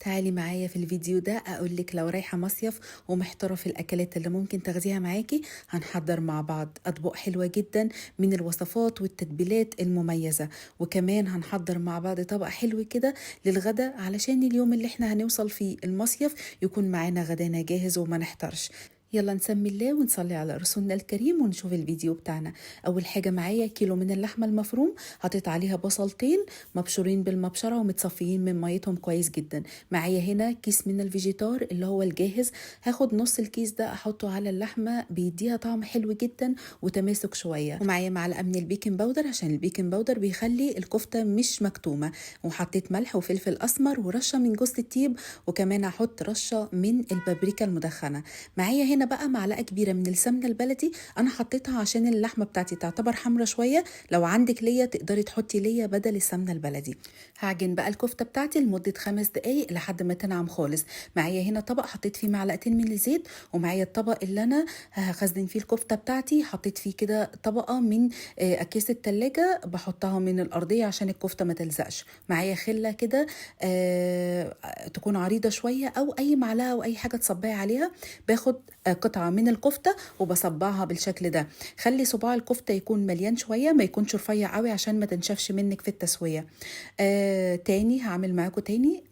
تعالي معايا في الفيديو ده أقولك لو رايحة مصيف ومحتارة في الأكلات اللي ممكن تاخديها معاكي. هنحضر مع بعض أطباق حلوة جدا من الوصفات والتتبيلات المميزة، وكمان هنحضر مع بعض طبق حلو كده للغدا علشان اليوم اللي احنا هنوصل فيه المصيف يكون معانا غدانا جاهز وما نحترش. يلا نسمي الله ونصلي على رسولنا الكريم ونشوف الفيديو بتاعنا. اول حاجه معايا كيلو من اللحمه المفروم، حطيت عليها بصلتين مبشورين بالمبشره ومتصفيين من ميتهم كويس جدا. معايا هنا كيس من الفيجيتار اللي هو الجاهز، هاخد نص الكيس ده احطه على اللحمه بيديها طعم حلو جدا وتماسك شويه. ومعايا معلقه من البيكنج باودر عشان البيكنج باودر بيخلي الكفته مش مكتومه، وحطيت ملح وفلفل اسمر ورشه من جوز الطيب، وكمان هحط رشه من البابريكا المدخنه. معايا هنا بقى معلقه كبيره من السمنه البلدي، انا حطيتها عشان اللحمه بتاعتي تعتبر حمرا شويه، لو عندك ليا تقدري تحطي ليا بدل السمنه البلدي. هعجن بقى الكفته بتاعتي لمده 5 دقايق لحد ما تنعم خالص. معايا هنا طبق حطيت فيه معلقتين من الزيت، ومعايا الطبق اللي انا هخزن فيه الكفته بتاعتي حطيت فيه كده طبقه من اكياس التلاجة بحطها من الارضيه عشان الكفته ما تلزقش. معايا خله كده تكون عريضه شويه، او اي معلقه او اي حاجه تصبعي عليها. باخد قطعة من الكفتة وبصبعها بالشكل ده. خلي صباع الكفتة يكون مليان شوية، ما يكونش رفيع قوي عشان ما تنشفش منك في التسوية. تاني هعمل معاكم تاني.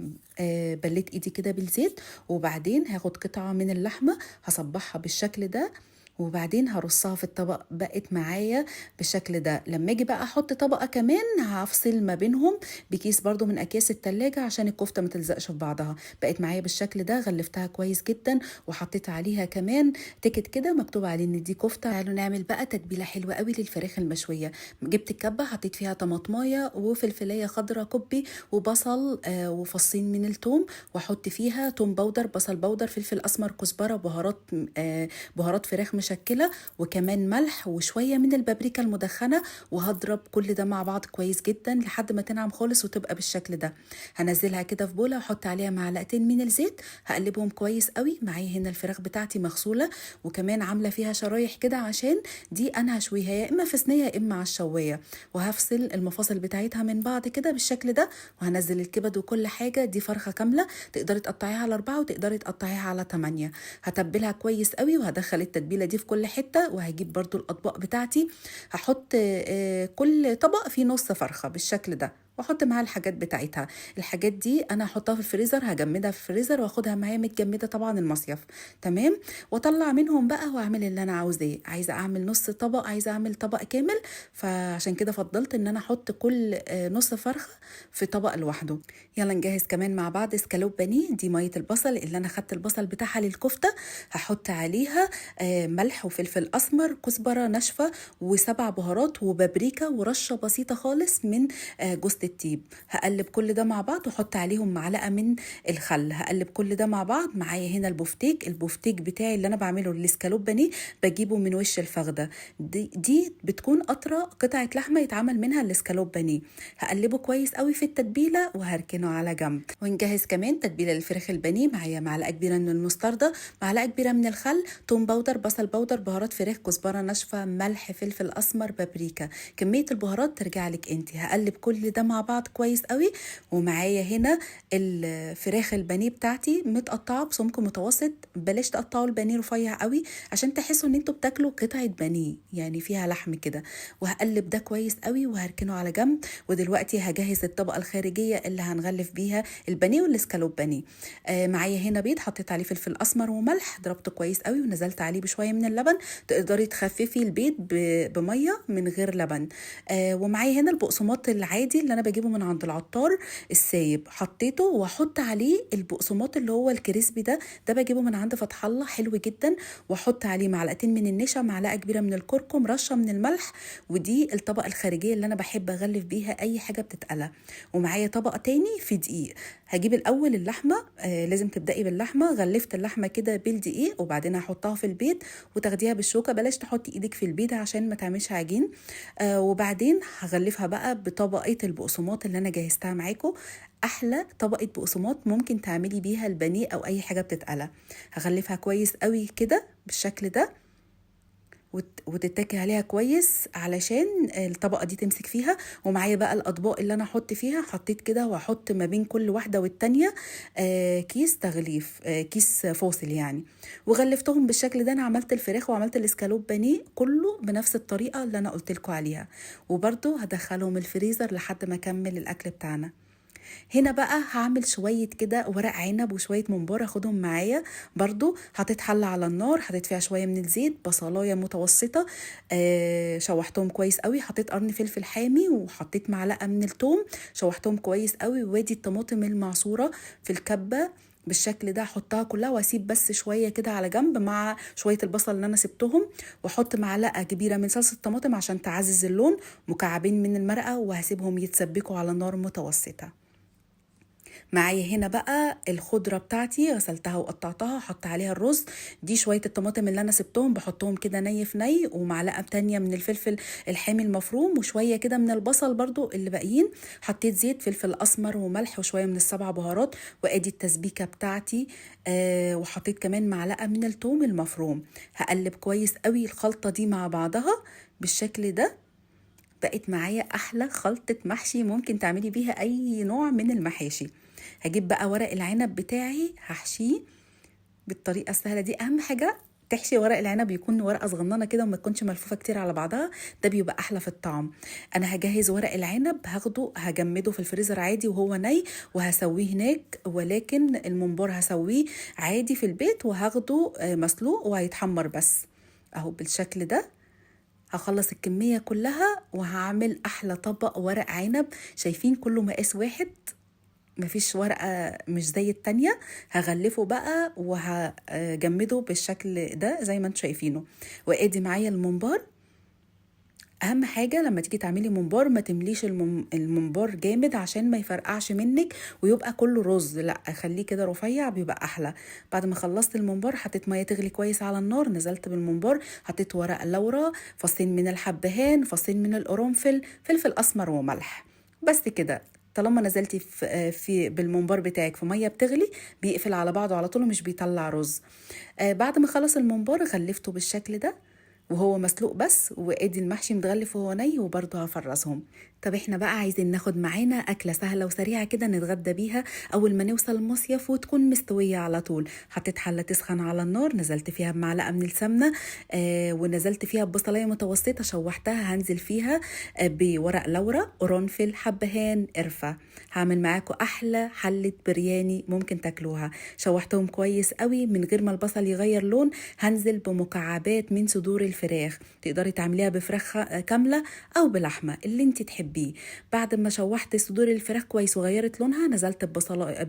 بليت ايدي كده بالزيت، وبعدين هاخد قطعة من اللحمة هصبعها بالشكل ده، وبعدين هرصها في الطبق. بقت معايا بالشكل ده. لما اجي بقى احط طبقة كمان هفصل ما بينهم بكيس برضو من اكياس التلاجة عشان الكفتة ما تلزقش في بعضها. بقت معايا بالشكل ده، غلفتها كويس جدا وحطيت عليها كمان تيكت كده مكتوب عليه ان دي كفتة. تعالوا نعمل بقى تتبيلة حلوة قوي للفراخ المشوية. جبت الكبة حطيت فيها طماطمايه وفلفلايه خضراء كبي وبصل وفصين من الثوم، واحط فيها توم باودر، بصل باودر، فلفل اسمر، كزبرة، بهارات فراخ مشكله، وكمان ملح وشويه من البابريكا المدخنه. وهضرب كل ده مع بعض كويس جدا لحد ما تنعم خالص وتبقى بالشكل ده. هنزلها كده في بوله واحط عليها معلقتين من الزيت، هقلبهم كويس قوي. معايا هنا الفراخ بتاعتي مغسوله وكمان عامله فيها شرايح كده عشان دي انا هشويها يا اما في صينيه يا اما على الشوايه، وهفصل المفاصل بتاعتها من بعض كده بالشكل ده. وهنزل الكبد وكل حاجه. دي فرخه كامله، تقدري تقطعيها على 4 وتقدري تقطعيها على 8. هتبلها كويس قوي وهدخل التتبيله دي في كل حته. وهجيب برضو الاطباق بتاعتي، هحط كل طبق فيه نص فرخه بالشكل ده، واحط معاها الحاجات بتاعتها. الحاجات دي انا هحطها في الفريزر، هجمدها في الفريزر واخدها معايا متجمده طبعا المصيف. تمام. واطلع منهم بقى واعمل اللي انا عاوزاه. عايزه اعمل نص طبق، عايزه اعمل طبق كامل، فعشان كده فضلت ان انا احط كل نص فرخه في طبق لوحده. يلا نجهز كمان مع بعض اسكالوب بانيه. دي ميه البصل اللي انا خدت البصل بتاعها للكفته، هحط عليها ملح وفلفل اسمر، كزبره ناشفه، وسبع بهارات وبابريكا ورشه بسيطه خالص من جوز الطيب. هقلب كل ده مع بعض واحط عليهم معلقه من الخل. هقلب كل ده مع بعض. معايا هنا البوفتيك بتاعي اللي انا بعمله الاسكالوب بانيه، بجيبه من وش الفخده. دي بتكون اطرى قطعه لحمه يتعمل منها الاسكالوب بانيه. هقلبه كويس قوي في التتبيله وهركنه على جنب. ونجهز كمان تتبيله الفراخ البانيه. معايا معلقه كبيره من المستردة، معلقه كبيره من الخل، توم باودر، بصل باودر، بهارات فراخ، كزبره ناشفه، ملح، فلفل اسمر، بابريكا. كميه البهارات ترجع لك انت. هقلب كل ده مع بعض كويس قوي. ومعايا هنا الفراخ البانيه بتاعتي متقطعه بسمك متوسط. بلاش تقطعوا البانيه رفيع قوي عشان تحسوا ان انتوا بتاكلوا قطعه بانيه يعني فيها لحم كده. وهقلب ده كويس قوي وهركنه على جنب. ودلوقتي هجهز الطبقه الخارجيه اللي هنغلف بيها البانيه والاسكالوب بانيه. معايا هنا بيض حطيت عليه فلفل اسمر وملح، ضربته كويس قوي ونزلت عليه بشويه من اللبن. تقدري تخففي البيض بميه من غير لبن. ومعايا هنا البقسماط العادي اللي انا بجيبه من عند العطار السايب، حطيته واحط عليه البقسماط اللي هو الكريسبي ده بجيبه من عند فتح الله، حلو جدا. واحط عليه معلقتين من النشا، معلقه كبيره من الكركم، رشه من الملح. ودي الطبقه الخارجيه اللي انا بحب اغلف بيها اي حاجه بتتقلى. ومعايا طبق تاني في دقيق. هجيب الاول اللحمه، لازم تبداي باللحمه. غلفت اللحمه كده بالدقيق وبعدين هحطها في البيض وتاخديها بالشوكه. بلاش تحطي ايدك في البيض عشان ما تعملش عجين. وبعدين هغلفها بقى بطبقه البقسماط اللي انا جهزتها معاكم. احلى طبقه بقسماط ممكن تعملي بيها البانيه او اي حاجه بتتقلى. هغلفها كويس قوي كده بالشكل ده. وتتكي عليها كويس علشان الطبقه دي تمسك فيها. ومعايا بقى الاطباق اللي انا هحط فيها، حطيت كده، وهحط ما بين كل واحده والتانيه كيس تغليف، كيس فاصل يعني. وغلفتهم بالشكل ده. انا عملت الفراخ وعملت الاسكالوب بانيه كله بنفس الطريقه اللي انا قلت لكم عليها، وبرده هدخلهم الفريزر لحد ما اكمل الاكل بتاعنا. هنا بقى هعمل شوية كده ورق عنب وشوية ممبار اخدهم معايا. برضو حطيت حلة على النار، حطيت فيها شوية من الزيت، بصلاية متوسطة شوحتهم كويس قوي، حطيت قرن فلفل حامي وحطيت معلقة من الثوم، شوحتهم كويس قوي. وادي الطماطم المعصورة في الكبة بالشكل ده، احطها كلها واسيب بس شويه كده على جنب مع شويه البصل اللي انا سبتهم. واحط معلقه كبيره من صلصه الطماطم عشان تعزز اللون، مكعبين من المرقه، وهسيبهم يتسبكوا على نار متوسطه. معايا هنا بقى الخضرة بتاعتي غسلتها وقطعتها، احط عليها الرز. دي شوية الطماطم اللي انا سبتهم بحطهم كده ني في ني، ومعلقة تانية من الفلفل الحامي المفروم، وشوية كده من البصل برضو اللي باقيين. حطيت زيت، فلفل اسمر وملح وشوية من السبع بهارات، وادي التسبيكة بتاعتي. وحطيت كمان معلقة من الثوم المفروم. هقلب كويس قوي الخلطة دي مع بعضها بالشكل ده. بقت معايا احلى خلطة محشي ممكن تعملي بيها اي نوع من المحاشي. هجيب بقى ورق العنب بتاعي هحشيه بالطريقة السهلة دي. اهم حاجة تحشي ورق العنب يكون ورقة صغننة كده وما تكونش ملفوفة كتير على بعضها، ده بيبقى احلى في الطعم. انا هجهز ورق العنب، هاخده هجمده في الفريزر عادي وهو ني، وهسويه هناك. ولكن الممبار هسويه عادي في البيت، وهاخده مسلوق وهيتحمر بس اهو بالشكل ده. هخلص الكمية كلها وهعمل احلى طبق ورق عنب. شايفين كله مقاس واحد، مفيش ورقة مش زي التانية. هغلفه بقى وهجمده بالشكل ده زي ما انتم شايفينه. وادي معايا الممبار. اهم حاجه لما تيجي تعملي ممبار ما تمليش الممبار جامد عشان ما يفرقعش منك ويبقى كله رز، لا خليه كده رفيع بيبقى احلى. بعد ما خلصت الممبار حطيت ميه تغلي كويس على النار، نزلت بالممبار، حطيت ورق لورا، فصين من الحبهان، فصين من القرنفل، فلفل اسمر وملح. بس كده. طالما نزلتي في بالممبار بتاعك في ميه بتغلي بيقفل على بعضه على طول ومش بيطلع رز. بعد ما خلص الممبار غلفته بالشكل ده وهو مسلوق بس، وادي المحشي متغلف وهو ني وبرضه هفرزهم. طب احنا بقى عايزين ناخد معانا اكله سهله وسريعه كده نتغدى بيها اول ما نوصل المصيف وتكون مستويه على طول. حطيت حله تسخن على النار، نزلت فيها بمعلقه من السمنه، ونزلت فيها ببصلايه متوسطه شوحتها، هنزل فيها بورق لورا، قرنفل، حبهان، قرفه. هعمل معاكم احلى حله برياني ممكن تاكلوها. شوحتهم كويس قوي من غير ما البصل يغير لون. هنزل بمكعبات من صدور الفراخ، تقدري تعمليها بفراخ كامله او بلحمه اللي انت تحبيه. بعد ما شوحت صدور الفراخ كويس وغيرت لونها، نزلت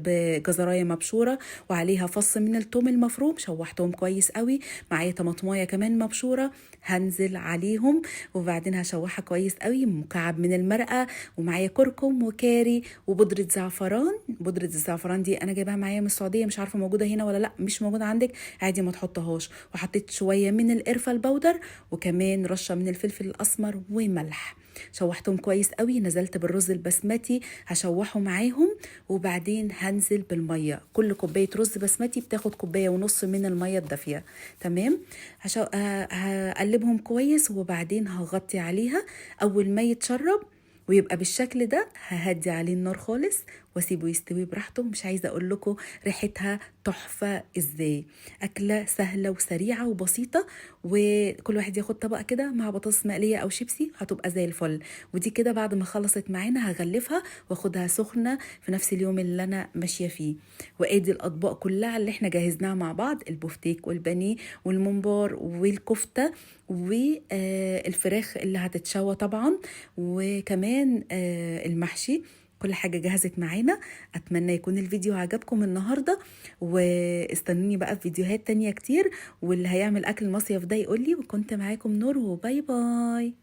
بجزرايه مبشوره وعليها فص من الثوم المفروم، شوحتهم كويس قوي. معايا طماطمايه كمان مبشوره هنزل عليهم، وبعدين هشوحها كويس قوي. مكعب من المرقه، ومعايا كركم وكاري وبودره زعفران. بودره الزعفران دي انا جايباها معايا من السعوديه، مش عارفه موجوده هنا ولا لا. مش موجوده عندك عادي ما تحطهاش. وحطيت شويه من القرفه البودر، وكمان رشه من الفلفل الاسمر وملح. شوحتهم كويس قوي. نزلت بالرز البسمتي هشوحه معاهم، وبعدين هنزل بالميه. كل كوبايه رز بسمتي بتاخد كوبايه ونص من الميه الدافيه. تمام. هقلبهم كويس، وبعدين هغطي عليها. اول ما يتشرب ويبقى بالشكل ده ههدي عليه النار خالص واسيبه يستوي براحته. مش عايزه اقول لكم ريحتها تحفه ازاي. اكله سهله وسريعه وبسيطه، وكل واحد ياخد طبق كده مع بطاطس مقليه او شيبسي هتبقى زي الفل. ودي كده بعد ما خلصت معانا هغلفها واخدها سخنه في نفس اليوم اللي انا ماشيه فيه. وادي الاطباق كلها اللي احنا جهزناها مع بعض: البفتيك والبانيه والممبار والكفته والفراخ اللي هتتشوى طبعا، وكمان المحشي. كل حاجة جهزت معانا. أتمنى يكون الفيديو عجبكم النهاردة، واستنوني بقى في فيديوهات تانية كتير. واللي هيعمل أكل المصيف ده يقولي. وكنت معاكم نور، وباي باي.